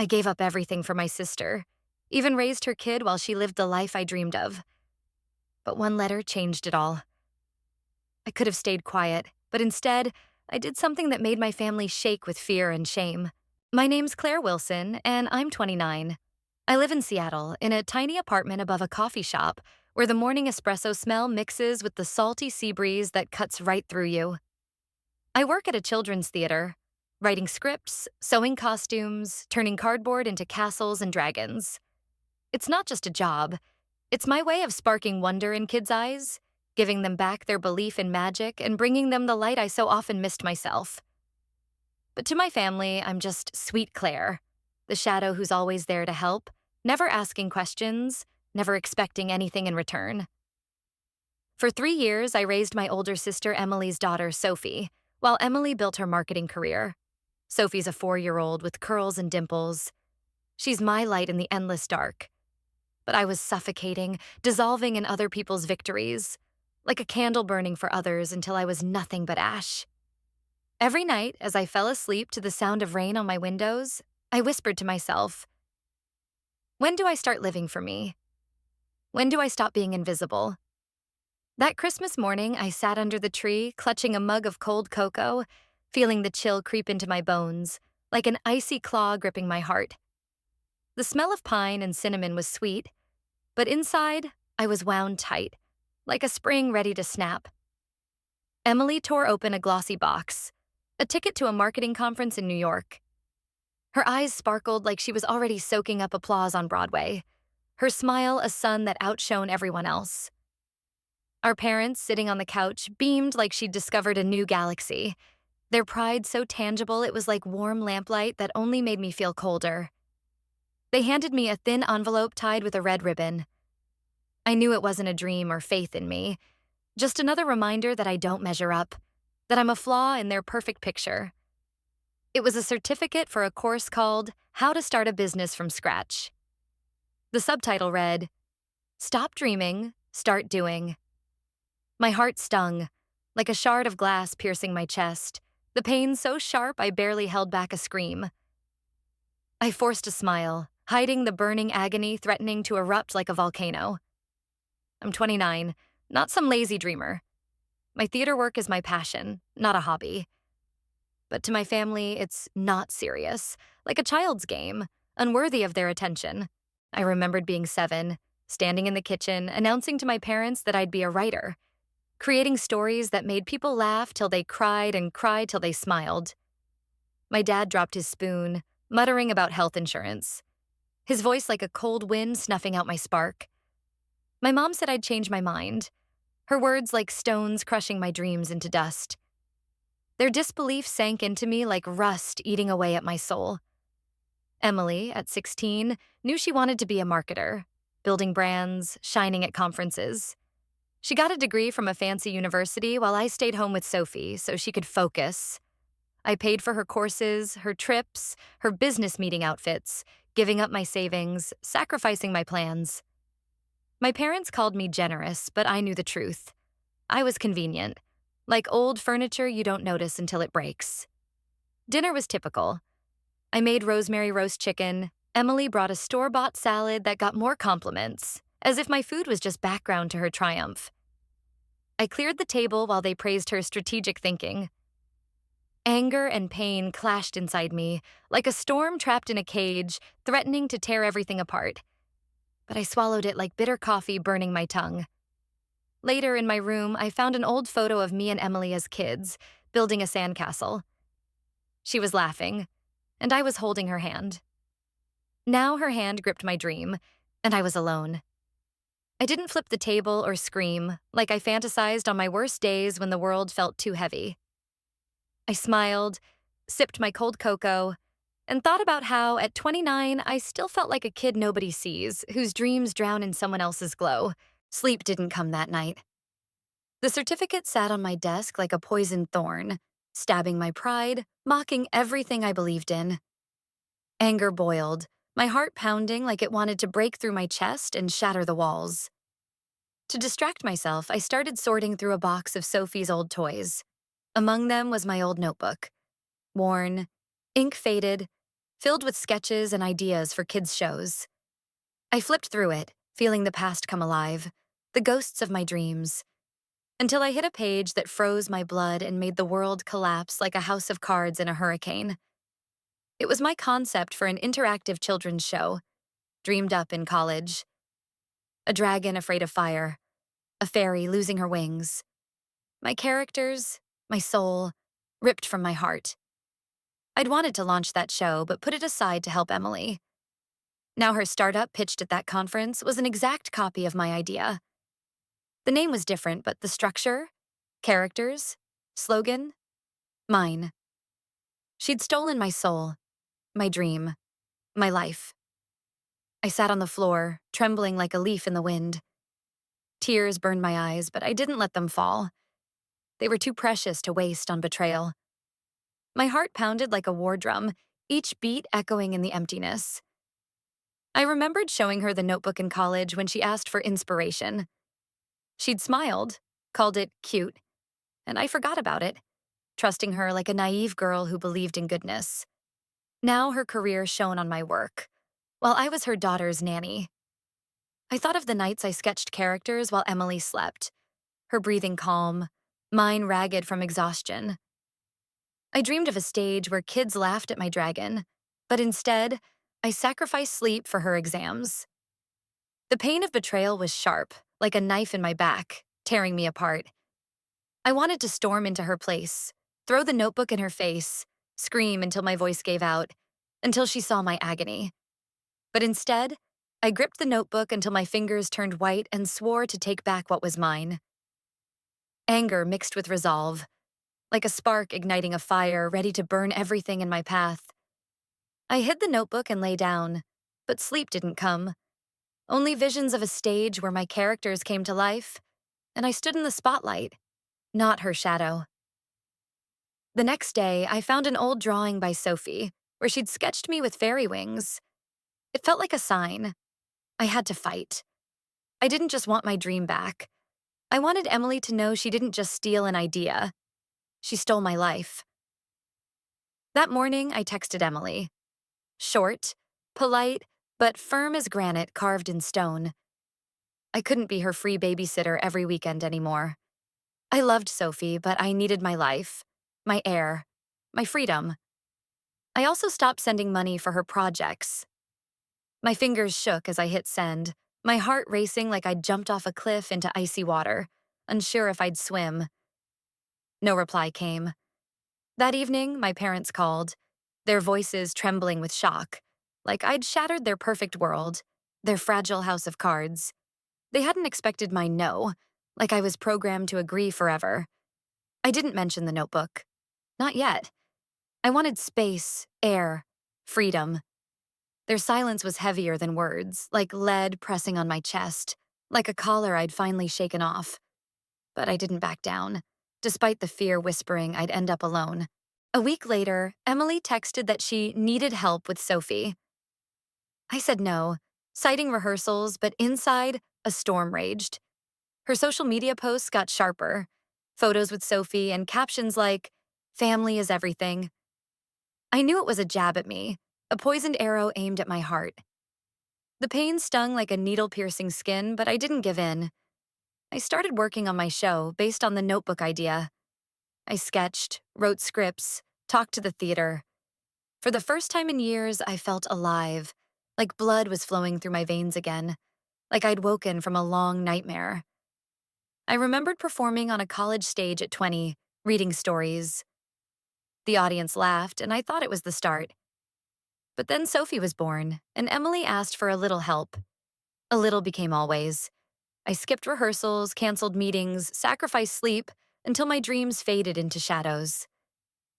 I gave up everything for my sister, even raised her kid while she lived the life I dreamed of. But one letter changed it all. I could have stayed quiet, but instead, I did something that made my family shake with fear and shame. My name's Claire Wilson, and I'm 29. I live in Seattle, in a tiny apartment above a coffee shop, where the morning espresso smell mixes with the salty sea breeze that cuts right through you. I work at a children's theater, writing scripts, sewing costumes, turning cardboard into castles and dragons. It's not just a job, it's my way of sparking wonder in kids' eyes, giving them back their belief in magic and bringing them the light I so often missed myself. But to my family, I'm just sweet Claire, the shadow who's always there to help, never asking questions, never expecting anything in return. For 3 years, I raised my older sister Emily's daughter, Sophie, while Emily built her marketing career. Sophie's a 4-year-old with curls and dimples. She's my light in the endless dark. But I was suffocating, dissolving in other people's victories, like a candle burning for others until I was nothing but ash. Every night, as I fell asleep to the sound of rain on my windows, I whispered to myself, when do I start living for me? When do I stop being invisible? That Christmas morning, I sat under the tree, clutching a mug of cold cocoa, feeling the chill creep into my bones, like an icy claw gripping my heart. The smell of pine and cinnamon was sweet, but inside, I was wound tight, like a spring ready to snap. Emily tore open a glossy box, a ticket to a marketing conference in New York. Her eyes sparkled like she was already soaking up applause on Broadway, her smile a sun that outshone everyone else. Our parents, sitting on the couch, beamed like she'd discovered a new galaxy, their pride so tangible it was like warm lamplight that only made me feel colder. They handed me a thin envelope tied with a red ribbon. I knew it wasn't a dream or faith in me, just another reminder that I don't measure up, that I'm a flaw in their perfect picture. It was a certificate for a course called How to Start a Business from Scratch. The subtitle read, Stop Dreaming, Start Doing. My heart stung, like a shard of glass piercing my chest, the pain so sharp I barely held back a scream. I forced a smile, hiding the burning agony threatening to erupt like a volcano. I'm 29, not some lazy dreamer. My theater work is my passion, not a hobby. But to my family, it's not serious, like a child's game, unworthy of their attention. I remembered being 7, standing in the kitchen, announcing to my parents that I'd be a writer, creating stories that made people laugh till they cried and cried till they smiled. My dad dropped his spoon, muttering about health insurance, his voice like a cold wind snuffing out my spark. My mom said I'd change my mind, her words like stones crushing my dreams into dust. Their disbelief sank into me like rust eating away at my soul. Emily, at 16, knew she wanted to be a marketer, building brands, shining at conferences. She got a degree from a fancy university while I stayed home with Sophie so she could focus. I paid for her courses, her trips, her business meeting outfits, giving up my savings, sacrificing my plans. My parents called me generous, but I knew the truth. I was convenient, like old furniture you don't notice until it breaks. Dinner was typical. I made rosemary roast chicken. Emily brought a store-bought salad that got more compliments, as if my food was just background to her triumph. I cleared the table while they praised her strategic thinking. Anger and pain clashed inside me, like a storm trapped in a cage, threatening to tear everything apart. But I swallowed it like bitter coffee burning my tongue. Later in my room, I found an old photo of me and Emily as kids, building a sandcastle. She was laughing, and I was holding her hand. Now her hand gripped my dream, and I was alone. I didn't flip the table or scream, like I fantasized on my worst days when the world felt too heavy. I smiled, sipped my cold cocoa, and thought about how, at 29, I still felt like a kid nobody sees, whose dreams drown in someone else's glow. Sleep didn't come that night. The certificate sat on my desk like a poisoned thorn, stabbing my pride, mocking everything I believed in. Anger boiled, my heart pounding like it wanted to break through my chest and shatter the walls. To distract myself, I started sorting through a box of Sophie's old toys. Among them was my old notebook. Worn, ink faded, filled with sketches and ideas for kids' shows. I flipped through it, feeling the past come alive, the ghosts of my dreams, until I hit a page that froze my blood and made the world collapse like a house of cards in a hurricane. It was my concept for an interactive children's show, dreamed up in college. A dragon afraid of fire, a fairy losing her wings. My characters, my soul, ripped from my heart. I'd wanted to launch that show, but put it aside to help Emily. Now her startup pitched at that conference was an exact copy of my idea. The name was different, but the structure, characters, slogan, mine. She'd stolen my soul, my dream, my life. I sat on the floor, trembling like a leaf in the wind. Tears burned my eyes, but I didn't let them fall. They were too precious to waste on betrayal. My heart pounded like a war drum, each beat echoing in the emptiness. I remembered showing her the notebook in college when she asked for inspiration. She'd smiled, called it cute, and I forgot about it, trusting her like a naive girl who believed in goodness. Now her career shone on my work, while I was her daughter's nanny. I thought of the nights I sketched characters while Emily slept, her breathing calm, mine ragged from exhaustion. I dreamed of a stage where kids laughed at my dragon, but instead, I sacrificed sleep for her exams. The pain of betrayal was sharp, like a knife in my back, tearing me apart. I wanted to storm into her place, throw the notebook in her face, scream until my voice gave out, until she saw my agony. But instead, I gripped the notebook until my fingers turned white and swore to take back what was mine. Anger mixed with resolve, like a spark igniting a fire ready to burn everything in my path. I hid the notebook and lay down, but sleep didn't come. Only visions of a stage where my characters came to life, and I stood in the spotlight, not her shadow. The next day, I found an old drawing by Sophie, where she'd sketched me with fairy wings. It felt like a sign. I had to fight. I didn't just want my dream back. I wanted Emily to know she didn't just steal an idea. She stole my life. That morning, I texted Emily. Short, polite, but firm as granite carved in stone. I couldn't be her free babysitter every weekend anymore. I loved Sophie, but I needed my life, my air, my freedom. I also stopped sending money for her projects. My fingers shook as I hit send, my heart racing like I'd jumped off a cliff into icy water, unsure if I'd swim. No reply came. That evening, my parents called, their voices trembling with shock, like I'd shattered their perfect world, their fragile house of cards. They hadn't expected my no, like I was programmed to agree forever. I didn't mention the notebook. Not yet. I wanted space, air, freedom. Their silence was heavier than words, like lead pressing on my chest, like a collar I'd finally shaken off. But I didn't back down, despite the fear whispering I'd end up alone. A week later, Emily texted that she needed help with Sophie. I said no, citing rehearsals, but inside, a storm raged. Her social media posts got sharper, photos with Sophie and captions like, "Family is everything." I knew it was a jab at me, a poisoned arrow aimed at my heart. The pain stung like a needle-piercing skin, but I didn't give in. I started working on my show based on the notebook idea. I sketched, wrote scripts, talked to the theater. For the first time in years, I felt alive, like blood was flowing through my veins again, like I'd woken from a long nightmare. I remembered performing on a college stage at 20, reading stories. The audience laughed, and I thought it was the start. But then Sophie was born, and Emily asked for a little help. A little became always. I skipped rehearsals, canceled meetings, sacrificed sleep, until my dreams faded into shadows.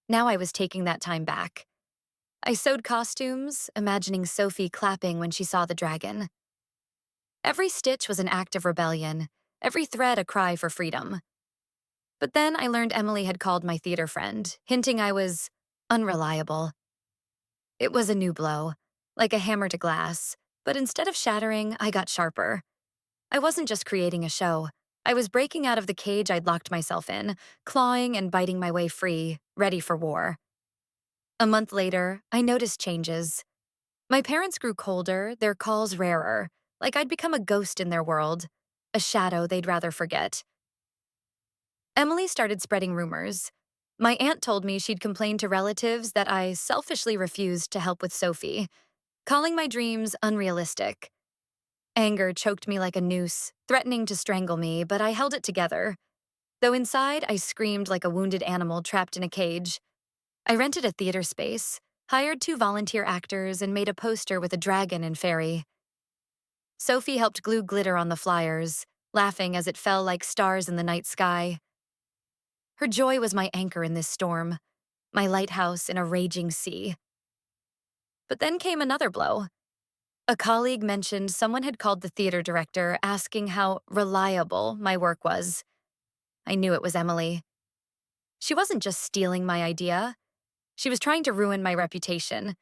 Now I was taking that time back. I sewed costumes, imagining Sophie clapping when she saw the dragon. Every stitch was an act of rebellion, every thread a cry for freedom. But then I learned Emily had called my theater friend, hinting I was unreliable. It was a new blow, like a hammer to glass, but instead of shattering, I got sharper. I wasn't just creating a show. I was breaking out of the cage I'd locked myself in, clawing and biting my way free, ready for war. A month later, I noticed changes. My parents grew colder, their calls rarer, like I'd become a ghost in their world, a shadow they'd rather forget. Emily started spreading rumors. My aunt told me she'd complained to relatives that I selfishly refused to help with Sophie, calling my dreams unrealistic. Anger choked me like a noose, threatening to strangle me, but I held it together. Though inside, I screamed like a wounded animal trapped in a cage. I rented a theater space, hired 2 volunteer actors, and made a poster with a dragon and fairy. Sophie helped glue glitter on the flyers, laughing as it fell like stars in the night sky. Her joy was my anchor in this storm, my lighthouse in a raging sea. But then came another blow. A colleague mentioned someone had called the theater director asking how reliable my work was. I knew it was Emily. She wasn't just stealing my idea. She was trying to ruin my reputation,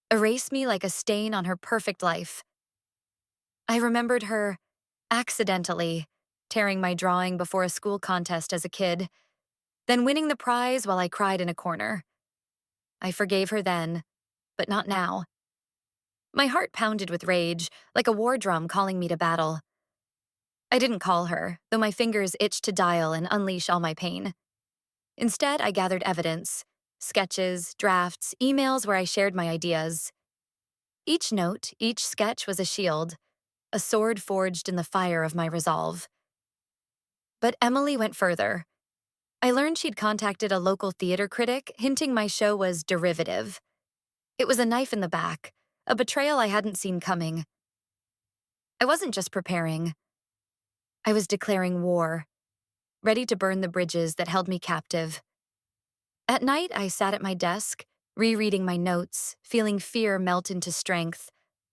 erase me like a stain on her perfect life. I remembered her, accidentally, tearing my drawing before a school contest as a kid, then winning the prize while I cried in a corner. I forgave her then, but not now. My heart pounded with rage, like a war drum calling me to battle. I didn't call her, though my fingers itched to dial and unleash all my pain. Instead, I gathered evidence, sketches, drafts, emails where I shared my ideas. Each note, each sketch was a shield, a sword forged in the fire of my resolve. But Emily went further. I learned she'd contacted a local theater critic, hinting my show was derivative. It was a knife in the back, a betrayal I hadn't seen coming. I wasn't just preparing. I was declaring war, ready to burn the bridges that held me captive. At night, I sat at my desk, rereading my notes, feeling fear melt into strength,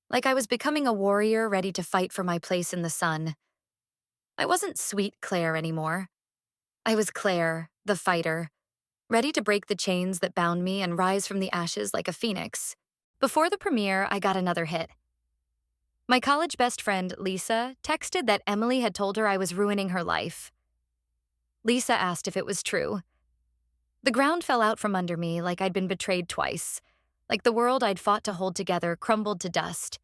like I was becoming a warrior ready to fight for my place in the sun. I wasn't sweet Claire anymore. I was Claire, the fighter, ready to break the chains that bound me and rise from the ashes like a phoenix. Before the premiere, I got another hit. My college best friend, Lisa, texted that Emily had told her I was ruining her life. Lisa asked if it was true. The ground fell out from under me like I'd been betrayed twice, like the world I'd fought to hold together crumbled to dust.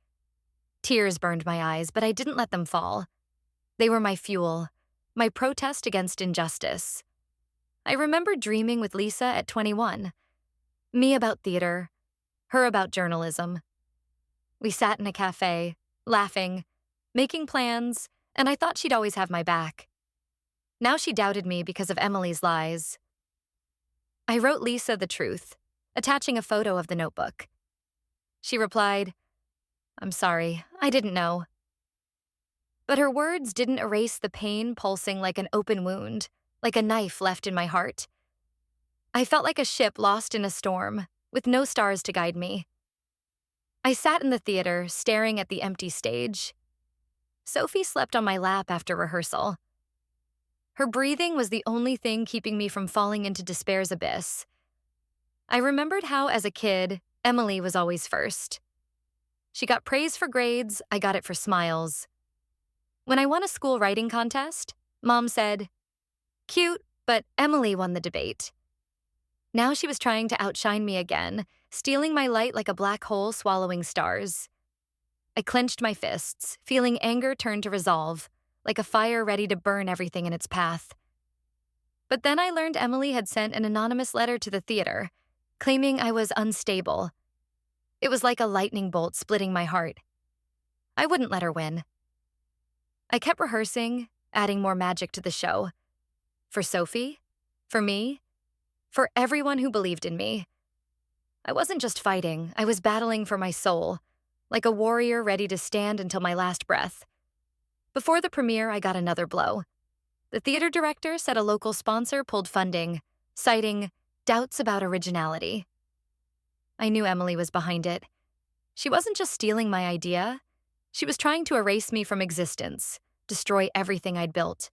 Tears burned my eyes, but I didn't let them fall. They were my fuel, my protest against injustice. I remember dreaming with Lisa at 21. Me about theater, her about journalism. We sat in a cafe, laughing, making plans, and I thought she'd always have my back. Now she doubted me because of Emily's lies. I wrote Lisa the truth, attaching a photo of the notebook. She replied, "I'm sorry, I didn't know." But her words didn't erase the pain pulsing like an open wound, like a knife left in my heart. I felt like a ship lost in a storm, with no stars to guide me. I sat in the theater, staring at the empty stage. Sophie slept on my lap after rehearsal. Her breathing was the only thing keeping me from falling into despair's abyss. I remembered how, as a kid, Emily was always first. She got praise for grades, I got it for smiles. When I won a school writing contest, Mom said, "Cute, but Emily won the debate." Now she was trying to outshine me again, stealing my light like a black hole swallowing stars. I clenched my fists, feeling anger turn to resolve, like a fire ready to burn everything in its path. But then I learned Emily had sent an anonymous letter to the theater, claiming I was unstable. It was like a lightning bolt splitting my heart. I wouldn't let her win. I kept rehearsing, adding more magic to the show. For Sophie, for me, for everyone who believed in me. I wasn't just fighting, I was battling for my soul, like a warrior ready to stand until my last breath. Before the premiere, I got another blow. The theater director said a local sponsor pulled funding, citing doubts about originality. I knew Emily was behind it. She wasn't just stealing my idea. She was trying to erase me from existence, destroy everything I'd built.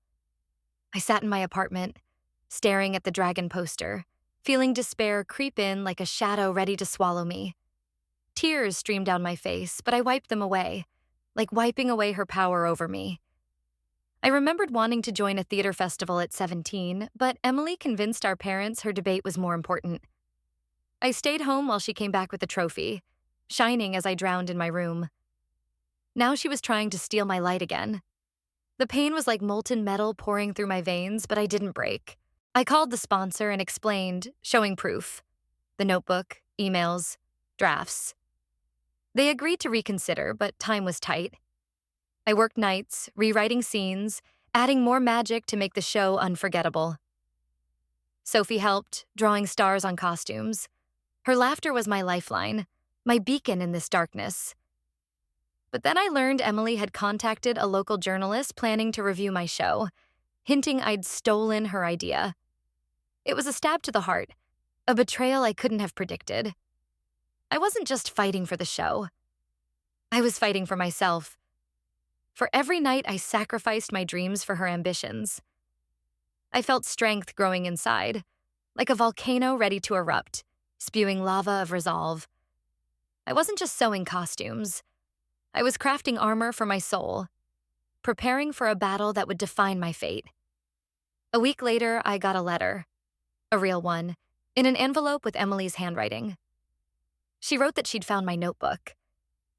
I sat in my apartment, staring at the dragon poster, feeling despair creep in like a shadow ready to swallow me. Tears streamed down my face, but I wiped them away, like wiping away her power over me. I remembered wanting to join a theater festival at 17, but Emily convinced our parents her debate was more important. I stayed home while she came back with the trophy, shining as I drowned in my room. Now she was trying to steal my light again. The pain was like molten metal pouring through my veins, but I didn't break. I called the sponsor and explained, showing proof. The notebook, emails, drafts. They agreed to reconsider, but time was tight. I worked nights, rewriting scenes, adding more magic to make the show unforgettable. Sophie helped, drawing stars on costumes. Her laughter was my lifeline, my beacon in this darkness. But then I learned Emily had contacted a local journalist planning to review my show, hinting I'd stolen her idea. It was a stab to the heart, a betrayal I couldn't have predicted. I wasn't just fighting for the show. I was fighting for myself. For every night I sacrificed my dreams for her ambitions. I felt strength growing inside, like a volcano ready to erupt, spewing lava of resolve. I wasn't just sewing costumes. I was crafting armor for my soul, preparing for a battle that would define my fate. A week later, I got a letter, a real one, in an envelope with Emily's handwriting. She wrote that she'd found my notebook.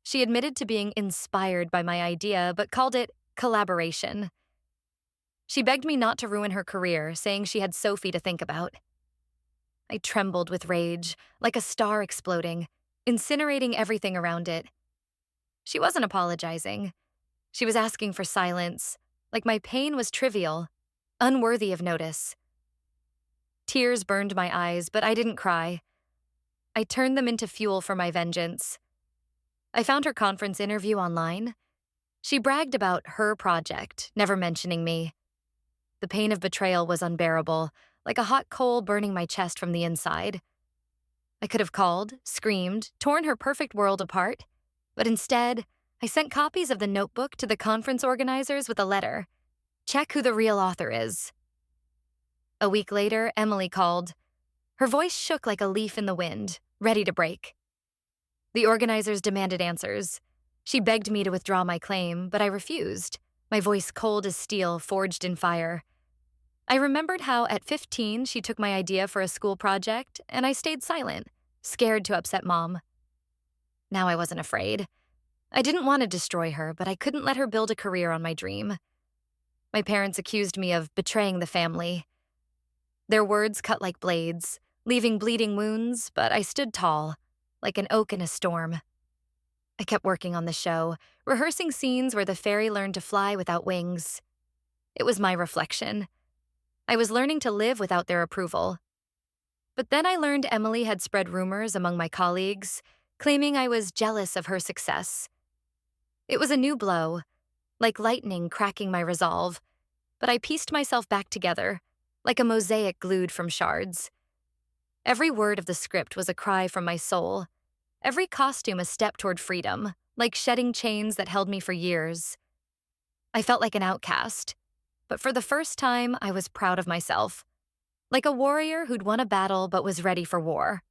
She admitted to being inspired by my idea, but called it collaboration. She begged me not to ruin her career, saying she had Sophie to think about. I trembled with rage, like a star exploding, incinerating everything around it. She wasn't apologizing. She was asking for silence, like my pain was trivial, unworthy of notice. Tears burned my eyes, but I didn't cry. I turned them into fuel for my vengeance. I found her conference interview online. She bragged about her project, never mentioning me. The pain of betrayal was unbearable, like a hot coal burning my chest from the inside. I could have called, screamed, torn her perfect world apart, but instead, I sent copies of the notebook to the conference organizers with a letter. Check who the real author is. A week later, Emily called. Her voice shook like a leaf in the wind, ready to break. The organizers demanded answers. She begged me to withdraw my claim, but I refused, my voice cold as steel forged in fire. I remembered how, at 15, she took my idea for a school project, and I stayed silent, scared to upset Mom. Now I wasn't afraid. I didn't want to destroy her, but I couldn't let her build a career on my dream. My parents accused me of betraying the family. Their words cut like blades, leaving bleeding wounds, but I stood tall, like an oak in a storm. I kept working on the show, rehearsing scenes where the fairy learned to fly without wings. It was my reflection. I was learning to live without their approval. But then I learned Emily had spread rumors among my colleagues, claiming I was jealous of her success. It was a new blow, like lightning cracking my resolve, but I pieced myself back together, like a mosaic glued from shards. Every word of the script was a cry from my soul, every costume a step toward freedom, like shedding chains that held me for years. I felt like an outcast, but for the first time, I was proud of myself, like a warrior who'd won a battle but was ready for war.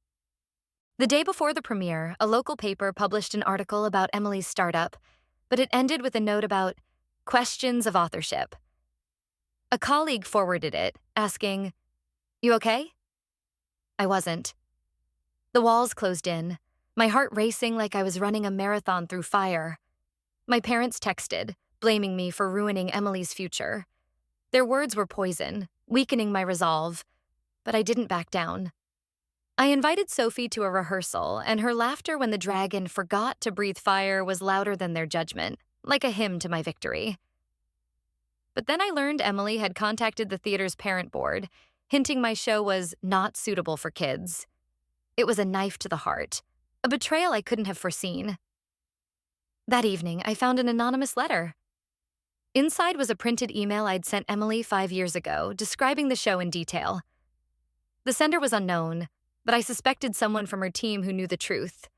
The day before the premiere, a local paper published an article about Emily's startup, but it ended with a note about questions of authorship. A colleague forwarded it, asking, "You okay?" I wasn't. The walls closed in, my heart racing like I was running a marathon through fire. My parents texted, blaming me for ruining Emily's future. Their words were poison, weakening my resolve, but I didn't back down. I invited Sophie to a rehearsal, and her laughter when the dragon forgot to breathe fire was louder than their judgment, like a hymn to my victory. But then I learned Emily had contacted the theater's parent board, hinting my show was not suitable for kids. It was a knife to the heart, a betrayal I couldn't have foreseen. That evening, I found an anonymous letter. Inside was a printed email I'd sent Emily 5 years ago, describing the show in detail. The sender was unknown, but I suspected someone from her team who knew the truth.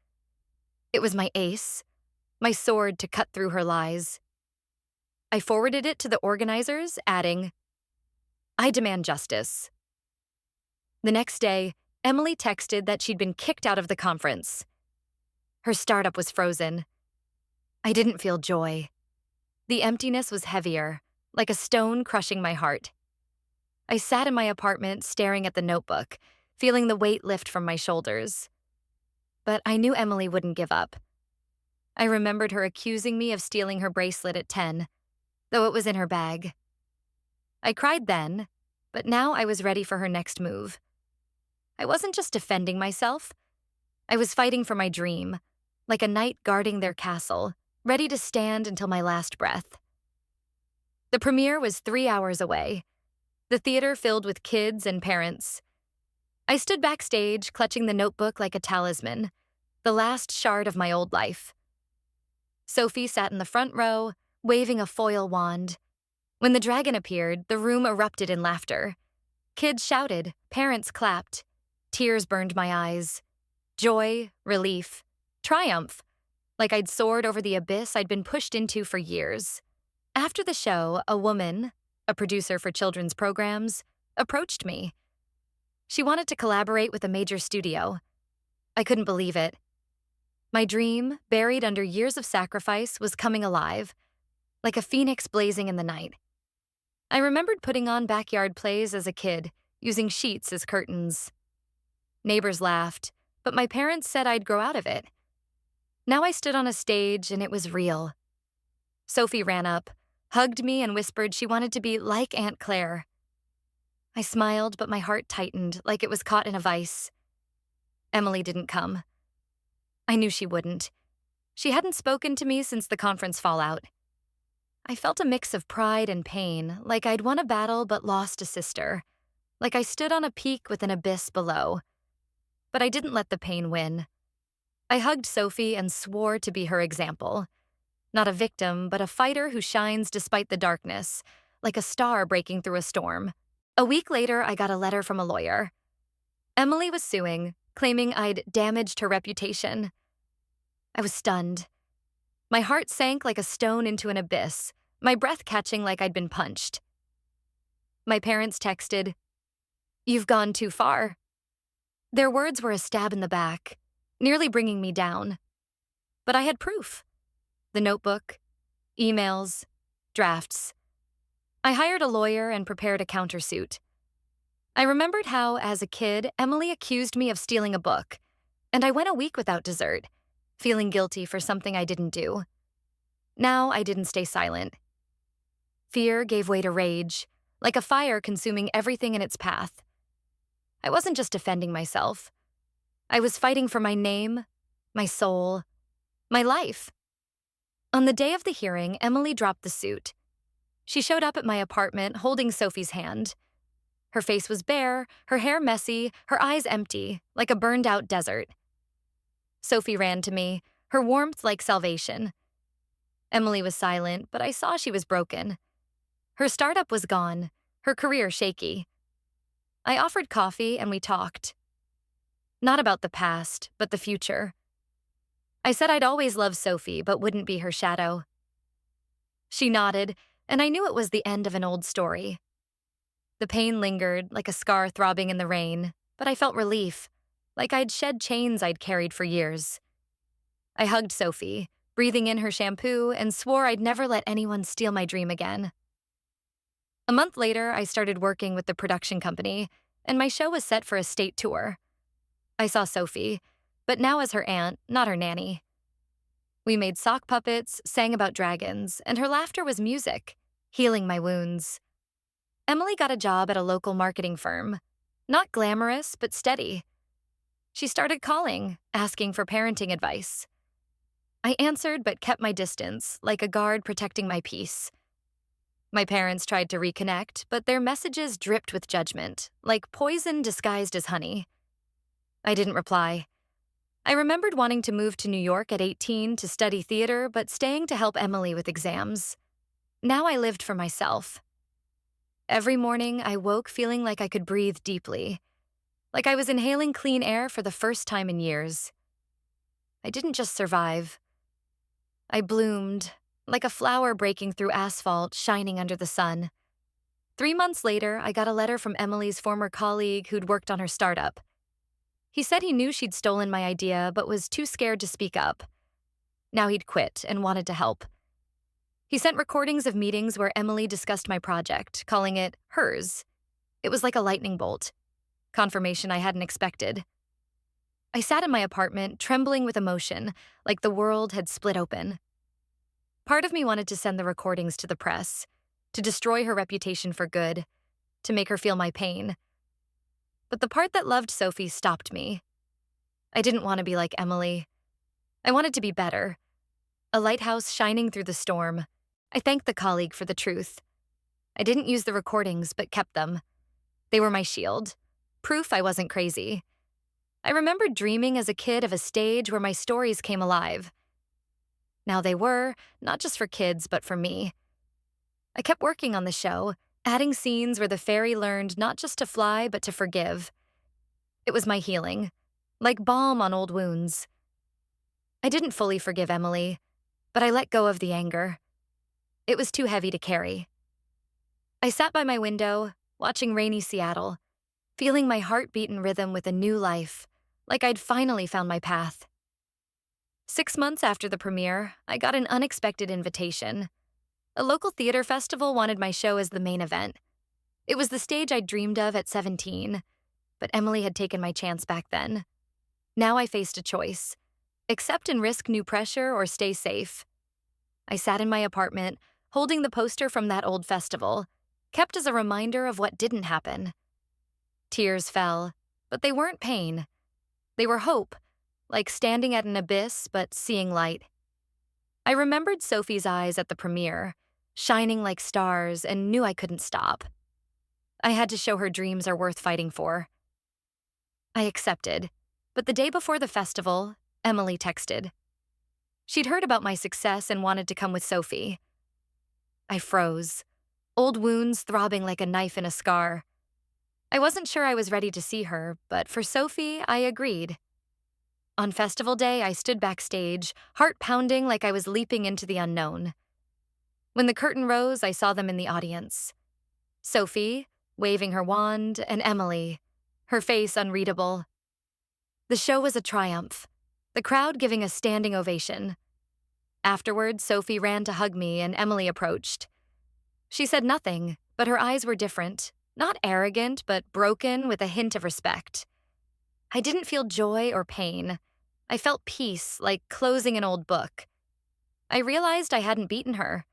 It was my ace, my sword to cut through her lies. I forwarded it to the organizers, adding, "I demand justice." The next day, Emily texted that she'd been kicked out of the conference. Her startup was frozen. I didn't feel joy. The emptiness was heavier, like a stone crushing my heart. I sat in my apartment staring at the notebook, feeling the weight lift from my shoulders. But I knew Emily wouldn't give up. I remembered her accusing me of stealing her bracelet at 10, though it was in her bag. I cried then, but now I was ready for her next move. I wasn't just defending myself. I was fighting for my dream, like a knight guarding their castle, ready to stand until my last breath. The premiere was 3 hours away, the theater filled with kids and parents. I stood backstage, clutching the notebook like a talisman, the last shard of my old life. Sophie sat in the front row, waving a foil wand. When the dragon appeared, the room erupted in laughter. Kids shouted, parents clapped. Tears burned my eyes. Joy, relief, triumph, like I'd soared over the abyss I'd been pushed into for years. After the show, a woman, a producer for children's programs, approached me. She wanted to collaborate with a major studio. I couldn't believe it. My dream, buried under years of sacrifice, was coming alive, like a phoenix blazing in the night. I remembered putting on backyard plays as a kid, using sheets as curtains. Neighbors laughed, but my parents said I'd grow out of it. Now I stood on a stage and it was real. Sophie ran up, hugged me, and whispered she wanted to be like Aunt Claire. I smiled, but my heart tightened like it was caught in a vice. Emily didn't come. I knew she wouldn't. She hadn't spoken to me since the conference fallout. I felt a mix of pride and pain, like I'd won a battle but lost a sister, like I stood on a peak with an abyss below. But I didn't let the pain win. I hugged Sophie and swore to be her example. Not a victim, but a fighter who shines despite the darkness, like a star breaking through a storm. A week later, I got a letter from a lawyer. Emily was suing, claiming I'd damaged her reputation. I was stunned. My heart sank like a stone into an abyss, my breath catching like I'd been punched. My parents texted, "You've gone too far." Their words were a stab in the back, nearly bringing me down. But I had proof. The notebook, emails, drafts. I hired a lawyer and prepared a countersuit. I remembered how, as a kid, Emily accused me of stealing a book, and I went a week without dessert, feeling guilty for something I didn't do. Now I didn't stay silent. Fear gave way to rage, like a fire consuming everything in its path. I wasn't just defending myself. I was fighting for my name, my soul, my life. On the day of the hearing, Emily dropped the suit. She showed up at my apartment holding Sophie's hand. Her face was bare, her hair messy, her eyes empty, like a burned-out desert. Sophie ran to me, her warmth like salvation. Emily was silent, but I saw she was broken. Her startup was gone, her career shaky. I offered coffee and we talked. Not about the past, but the future. I said I'd always love Sophie, but wouldn't be her shadow. She nodded, and I knew it was the end of an old story. The pain lingered, like a scar throbbing in the rain, but I felt relief, like I'd shed chains I'd carried for years. I hugged Sophie, breathing in her shampoo, and swore I'd never let anyone steal my dream again. A month later, I started working with the production company, and my show was set for a state tour. I saw Sophie, but now as her aunt, not her nanny. We made sock puppets, sang about dragons, and her laughter was music, healing my wounds. Emily got a job at a local marketing firm. Not glamorous, but steady. She started calling, asking for parenting advice. I answered but kept my distance, like a guard protecting my peace. My parents tried to reconnect, but their messages dripped with judgment, like poison disguised as honey. I didn't reply. I remembered wanting to move to New York at 18 to study theater, but staying to help Emily with exams. Now I lived for myself. Every morning, I woke feeling like I could breathe deeply, like I was inhaling clean air for the first time in years. I didn't just survive. I bloomed, like a flower breaking through asphalt, shining under the sun. 3 months later, I got a letter from Emily's former colleague who'd worked on her startup. He said he knew she'd stolen my idea, but was too scared to speak up. Now he'd quit and wanted to help. He sent recordings of meetings where Emily discussed my project, calling it hers. It was like a lightning bolt. confirmation I hadn't expected. I sat in my apartment, trembling with emotion, like the world had split open. Part of me wanted to send the recordings to the press, to destroy her reputation for good, to make her feel my pain. But the part that loved Sophie stopped me. I didn't want to be like Emily. I wanted to be better. A lighthouse shining through the storm. I thanked the colleague for the truth. I didn't use the recordings, but kept them. They were my shield. Proof I wasn't crazy. I remembered dreaming as a kid of a stage where my stories came alive. Now they were, not just for kids, but for me. I kept working on the show, adding scenes where the fairy learned not just to fly, but to forgive. It was my healing, like balm on old wounds. I didn't fully forgive Emily, but I let go of the anger. It was too heavy to carry. I sat by my window, watching rainy Seattle, feeling my heart beat in rhythm with a new life, like I'd finally found my path. 6 months after the premiere, I got an unexpected invitation. A local theater festival wanted my show as the main event. It was the stage I'd dreamed of at 17, but Emily had taken my chance back then. Now I faced a choice: accept and risk new pressure or stay safe. I sat in my apartment, holding the poster from that old festival, kept as a reminder of what didn't happen. Tears fell, but they weren't pain. They were hope, like standing at an abyss but seeing light. I remembered Sophie's eyes at the premiere, shining like stars, and knew I couldn't stop. I had to show her dreams are worth fighting for. I accepted, but the day before the festival, Emily texted. She'd heard about my success and wanted to come with Sophie. I froze, old wounds throbbing like a knife in a scar. I wasn't sure I was ready to see her, but for Sophie, I agreed. On festival day, I stood backstage, heart pounding like I was leaping into the unknown. When the curtain rose, I saw them in the audience. Sophie, waving her wand, and Emily, her face unreadable. The show was a triumph, the crowd giving a standing ovation. Afterward, Sophie ran to hug me and Emily approached. She said nothing, but her eyes were different, not arrogant, but broken with a hint of respect. I didn't feel joy or pain. I felt peace, like closing an old book. I realized I hadn't beaten her.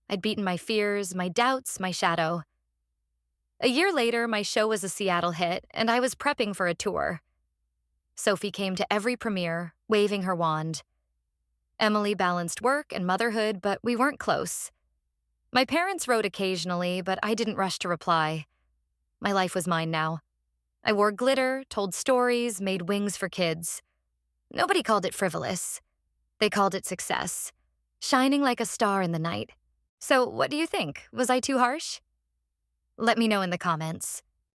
I'd beaten my fears, my doubts, my shadow. A year later, my show was a Seattle hit, and I was prepping for a tour. Sophie came to every premiere, waving her wand. Emily balanced work and motherhood, but we weren't close. My parents wrote occasionally, but I didn't rush to reply. My life was mine now. I wore glitter, told stories, made wings for kids. Nobody called it frivolous. They called it success, shining like a star in the night. So what do you think? Was I too harsh? Let me know in the comments.